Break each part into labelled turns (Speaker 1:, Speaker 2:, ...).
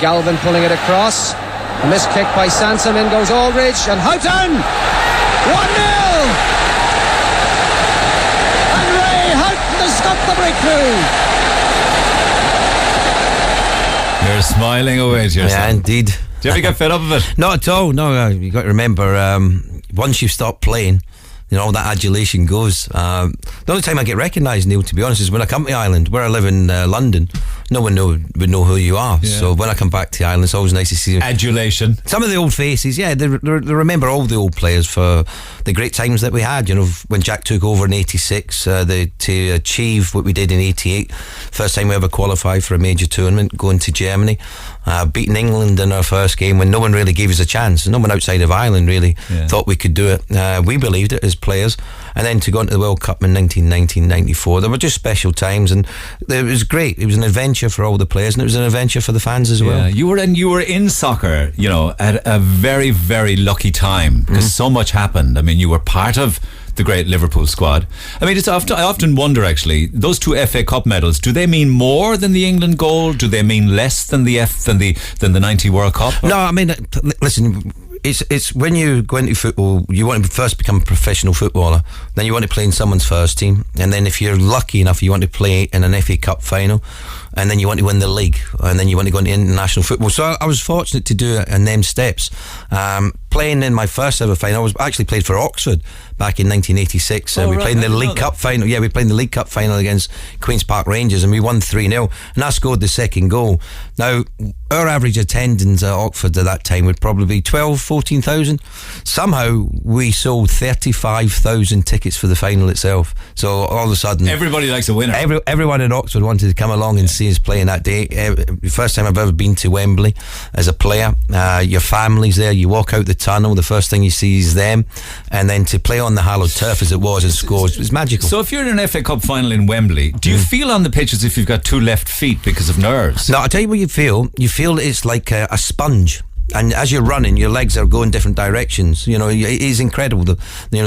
Speaker 1: Galvin pulling it across. A missed kick by Sansom. In goes Aldridge and Houghton. 1-0. And Ray Houghton has got the breakthrough.
Speaker 2: You're smiling away to yourself.
Speaker 3: Yeah, indeed.
Speaker 2: Do you ever get fed up of it?
Speaker 3: Not at all. No, you got to remember, once you stop playing, you know, that adulation goes. The only time I get recognised, Neil, to be honest, is when I come to Ireland. Where I live in London, no one would know who you are. Yeah. So when I come back to Ireland, it's always nice to see
Speaker 2: adulation.
Speaker 3: Some of the old faces, yeah, they remember all the old players for the great times that we had. You know, when Jack took over in '86, to achieve what we did in '88, first time we ever qualified for a major tournament, going to Germany, beating England in our first game when no one really gave us a chance. No one outside of Ireland really thought we could do it. We believed it as players, and then to go into the World Cup in 1994, they were just special times, and it was great. It was an adventure for all the players, and it was an adventure for the fans as well.
Speaker 2: You were in soccer, you know, at a very, very lucky time because so much happened. I mean, you were part of the great Liverpool squad. I mean, I often wonder, actually, those 2 FA Cup medals, do they mean more than the England gold? Do they mean less than the 90 World Cup?
Speaker 3: No, I mean, listen, it's when you go into football, you want to first become a professional footballer, then you want to play in someone's first team, and then if you're lucky enough, you want to play in an FA Cup final, and then you want to win the league, and then you want to go into international football. So I was fortunate to do it in them steps. Playing in my first ever final, I actually played for Oxford back in 1986. We played in the League Cup final. Yeah, we played in the League Cup final against Queen's Park Rangers, and we won 3-0, and I scored the second goal. Now, our average attendance at Oxford at that time would probably be 14,000. Somehow we sold 35,000 tickets for the final itself. So all of a sudden,
Speaker 2: everybody likes a winner.
Speaker 3: Everyone in Oxford wanted to come along and see us playing that day. The first time I've ever been to Wembley as a player. Your family's there. You walk out the tunnel, the first thing you see is them, and then to play on the hallowed turf as it was and score, it was magical.
Speaker 2: So if you're in an FA Cup final in Wembley, do you feel on the pitch as if you've got 2 left feet because of nerves?
Speaker 3: No, I'll tell you what you feel. You feel it's like a sponge. And as you're running, your legs are going different directions. You know, it is incredible. The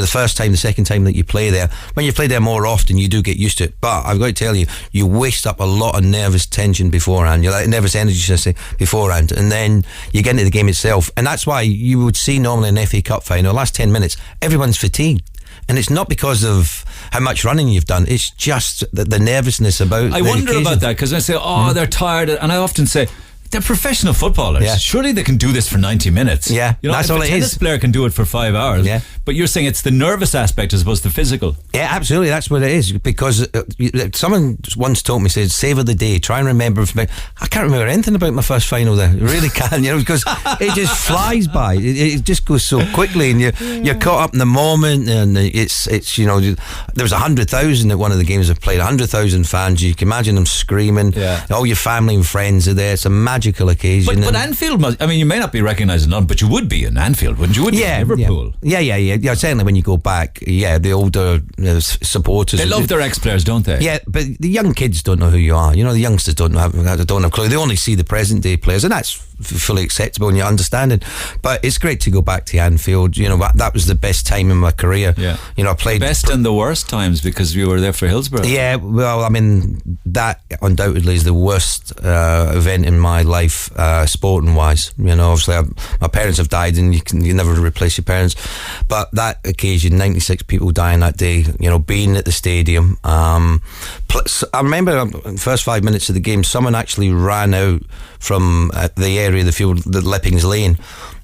Speaker 3: first time, the second time that you play there. When you play there more often, you do get used to it. But I've got to tell you, you waste up a lot of nervous tension beforehand. You're like nervous energy, should I say, beforehand. And then you get into the game itself. And that's why you would see normally in an FA Cup final, the last 10 minutes, everyone's fatigued. And it's not because of how much running you've done. It's just the nervousness about
Speaker 2: I wonder occasion. About that, because I say, they're tired. And I often say, they're professional footballers. Yeah. Surely they can do this for 90 minutes.
Speaker 3: Yeah,
Speaker 2: you know,
Speaker 3: that's all it is.
Speaker 2: A tennis player can do it for 5 hours. Yeah. But you're saying it's the nervous aspect as opposed to the physical.
Speaker 3: Yeah, absolutely. That's what it is. Because someone once told me, said, savour the day. Try and remember. I can't remember anything about my first final there. I really can't, you know, because it just flies by. It just goes so quickly, and you're caught up in the moment. And it's you know, there was 100,000 at one of the games I've played. 100,000 fans. You can imagine them screaming. Yeah. All your family and friends are there. It's a magical occasion.
Speaker 2: But Anfield must, I mean, you may not be recognised in London, but you would be in Anfield, wouldn't you? Would
Speaker 3: yeah,
Speaker 2: Liverpool.
Speaker 3: Yeah, certainly when you go back, the older supporters.
Speaker 2: They love their ex-players, don't they?
Speaker 3: Yeah, but the young kids don't know who you are. You know, the youngsters don't have a clue. They only see the present day players, and that's fully acceptable and you understand it. But it's great to go back to Anfield. You know, that was the best time in my career. Yeah. You know, I played
Speaker 2: best and the worst times because you were there for Hillsborough.
Speaker 3: Yeah, well, I mean, that undoubtedly is the worst event in my life, sporting wise. You know, obviously my parents have died, and you never replace your parents. But that occasion, 96 people dying that day. You know, being at the stadium. I remember the first 5 minutes of the game, someone actually ran out from the area of the field, the Lippings Lane,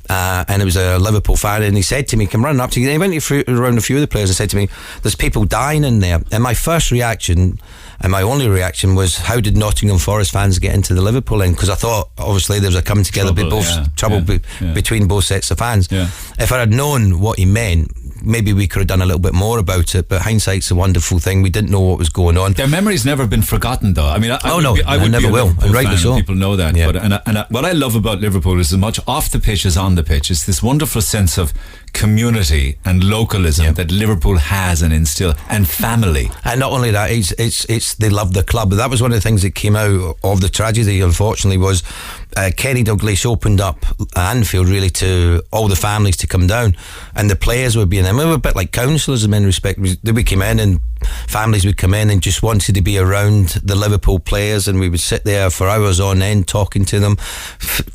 Speaker 3: and it was a Liverpool fan, and he said to me, come running up to you. He went around a few of the players and said to me, there's people dying in there. And my first reaction, and my only reaction, was, how did Nottingham Forest fans get into the Liverpool end? Because I thought obviously there was a coming together between both sets of fans. If I had known what he meant, maybe we could have done a little bit more about it, but hindsight's a wonderful thing. We didn't know what was going on.
Speaker 2: Their memory's never been forgotten, though. I mean, I would
Speaker 3: never will, and rightly so.
Speaker 2: People know that. Yeah. But what I love about Liverpool is as much off the pitch as on the pitch. It's this wonderful sense of community and localism that Liverpool has and instill, and family.
Speaker 3: And not only that, it's they love the club. That was one of the things that came out of the tragedy, unfortunately, was Kenny Dalglish opened up Anfield really to all the families to come down, and the players would be in. And we were a bit like counsellors in many respects. We came in and families would come in and just wanted to be around the Liverpool players, and we would sit there for hours on end talking to them,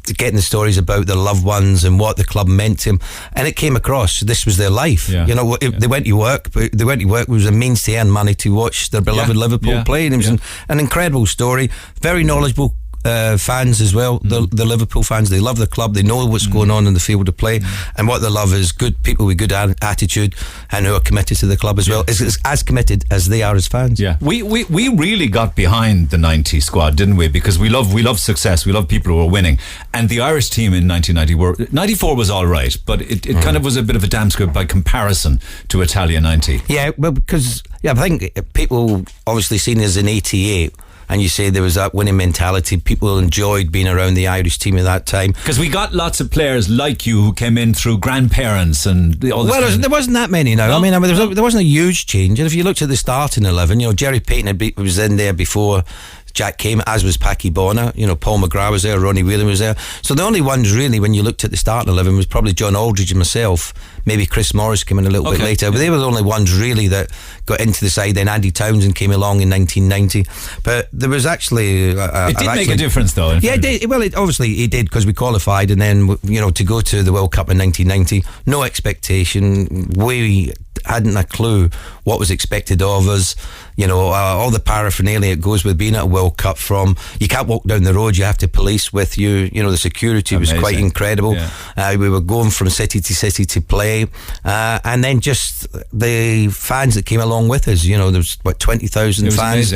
Speaker 3: getting the stories about their loved ones and what the club meant to them. And it came across this was their life.
Speaker 2: Yeah.
Speaker 3: You know, they went to work, but they went to work was a means to earn money to watch their beloved Liverpool play. And it was an incredible story. Very knowledgeable fans as well. The Liverpool fans, they love the club, they know what's going on in the field of play, and what they love is good people with good attitude and who are committed to the club as well, is as committed as they are as fans.
Speaker 2: We really got behind the 90 squad, didn't we? Because we love success, we love people who are winning, and the Irish team in 1990 94 was all right, but it kind of was a bit of a damn squib by comparison to Italia 90.
Speaker 3: Well, because I think people obviously seen us in 88, and you say there was that winning mentality. People enjoyed being around the Irish team at that time.
Speaker 2: Because we got lots of players like you who came in through grandparents and all this.
Speaker 3: Well, there wasn't that many now. No? I mean there wasn't a huge change. And if you looked at the starting 11, Jerry Payton was in there before Jack came, as was Packy Bonner. Paul McGrath was there, Ronnie Whelan was there. So the only ones really, when you looked at the starting 11, was probably John Aldridge and myself. Maybe Chris Morris came in a little bit later, but they were the only ones really that got into the side. Then Andy Townsend came along in 1990. But there was actually
Speaker 2: it did make a difference, though.
Speaker 3: It did. Well, obviously it did, because we qualified, and then to go to the World Cup in 1990, no expectation. We hadn't a clue what was expected of us. All the paraphernalia that goes with being at a World Cup, from you can't walk down the road, you have to police with you. The security was quite incredible. We were going from city to city to play, and then just the fans that came along with us. There was 20,000 fans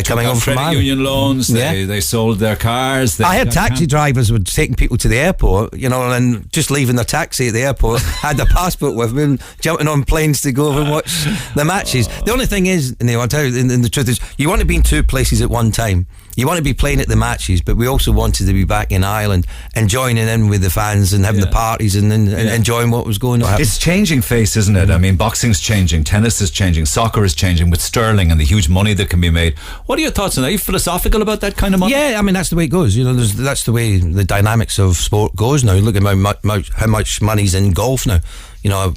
Speaker 3: coming over from Ireland.
Speaker 2: Union loans. They sold their cars.
Speaker 3: I had taxi drivers were taking people to the airport, and just leaving their taxi at the airport, had their passport with them, jumping on planes to go over and watch the matches. The only thing is, I'll tell you, and the truth is, you want to be in two places at one time. You want to be playing at the matches, but we also wanted to be back in Ireland and joining in with the fans and having the parties and enjoying what was going on.
Speaker 2: It's changing face, isn't it? I mean, boxing's changing, tennis is changing, soccer is changing with Sterling and the huge money that can be made. What are your thoughts on that? Are you philosophical about that kind of money?
Speaker 3: Yeah, I mean, that's the way it goes. That's the way the dynamics of sport goes now. Look at how much money's in golf now.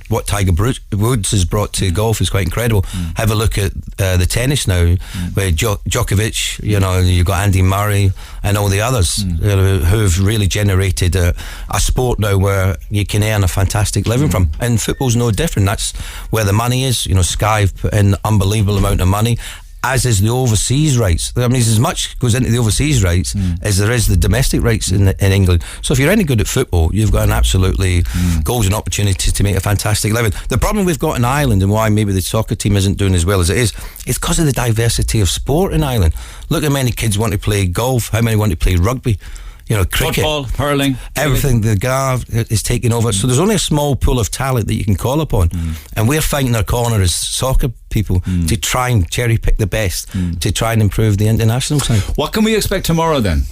Speaker 3: What Tiger Woods has brought to golf is quite incredible. Have a look at the tennis now, where Djokovic, you've got Andy Murray and all the others who have really generated a sport now where you can earn a fantastic living from. And football's no different. That's where the money is. Sky have put in an unbelievable amount of money, as is the overseas rights. I mean, as much goes into the overseas rights as there is the domestic rights in England. So if you're any good at football, you've got an absolutely golden opportunity to make a fantastic living. The problem we've got in Ireland, and why maybe the soccer team isn't doing as well as it is because of the diversity of sport in Ireland. Look how many kids want to play golf, how many want to play rugby, cricket,
Speaker 2: football, hurling,
Speaker 3: everything. The Gav is taking over. So there's only a small pool of talent that you can call upon, and we're fighting our corner as soccer people to try and cherry pick the best to try and improve the international side.
Speaker 2: What can we expect tomorrow then?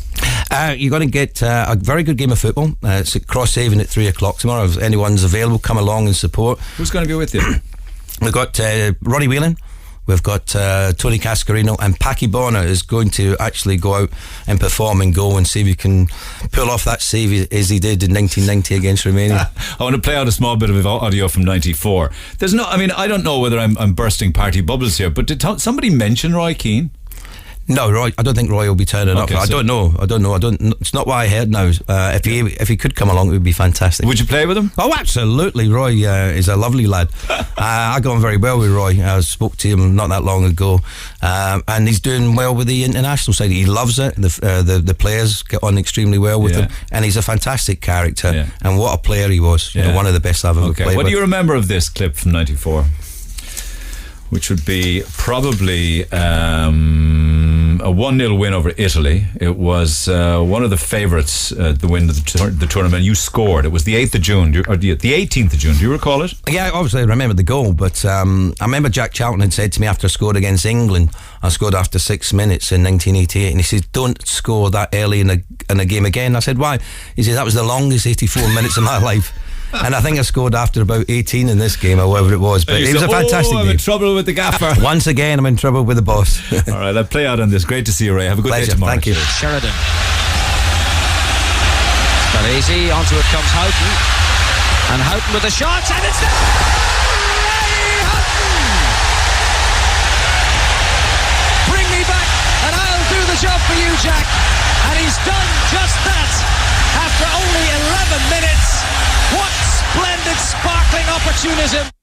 Speaker 3: You're going to get a very good game of football. It's at Crosshaven at 3:00 tomorrow. If anyone's available, come along and support.
Speaker 2: Who's going to be with you?
Speaker 3: We've got Ronnie Whelan. We've got Tony Cascarino, and Packy Bonner is going to actually go out and perform and go and see if he can pull off that save as he did in 1990 against Romania.
Speaker 2: I want to play out a small bit of audio from 94. I don't know whether I'm bursting party bubbles here, but did somebody mention Roy Keane?
Speaker 3: No, Roy. I don't think Roy will be turning up. I don't know. It's not what I heard now. If he could come along, it would be fantastic.
Speaker 2: Would you play with him?
Speaker 3: Oh, absolutely. Roy is a lovely lad. I got on very well with Roy. I spoke to him not that long ago, and he's doing well with the international side. He loves it. The players get on extremely well with him, and he's a fantastic character. And what a player he was. One of the best I've ever played with.
Speaker 2: What do you remember of this clip from 94? Which would be probably a 1-0 win over Italy. It was one of the favourites, the win of the tournament. You scored. It was the 8th of June, the 18th of June. Do you recall it?
Speaker 3: Yeah, obviously I remember the goal, but I remember Jack Charlton had said to me after I scored against England, I scored after 6 minutes in 1988, and he said, don't score that early in a game again. I said, why? He said, that was the longest 84 minutes of my life. And I think I scored after about 18 in this game, or whatever it was. But it was a fantastic game.
Speaker 2: I'm in trouble with the gaffer.
Speaker 3: Once again, I'm in trouble with the boss.
Speaker 2: All right, I'll play out on this. Great to see you, Ray. Have a good day tomorrow.
Speaker 3: Thank you.
Speaker 1: Sheridan. Not easy. Onto it comes Houghton. And Houghton with the shot, and it's there! Ray Houghton! Bring me back, and I'll do the job for you, Jack. And he's done just that after only 11 minutes. What splendid, sparkling opportunism.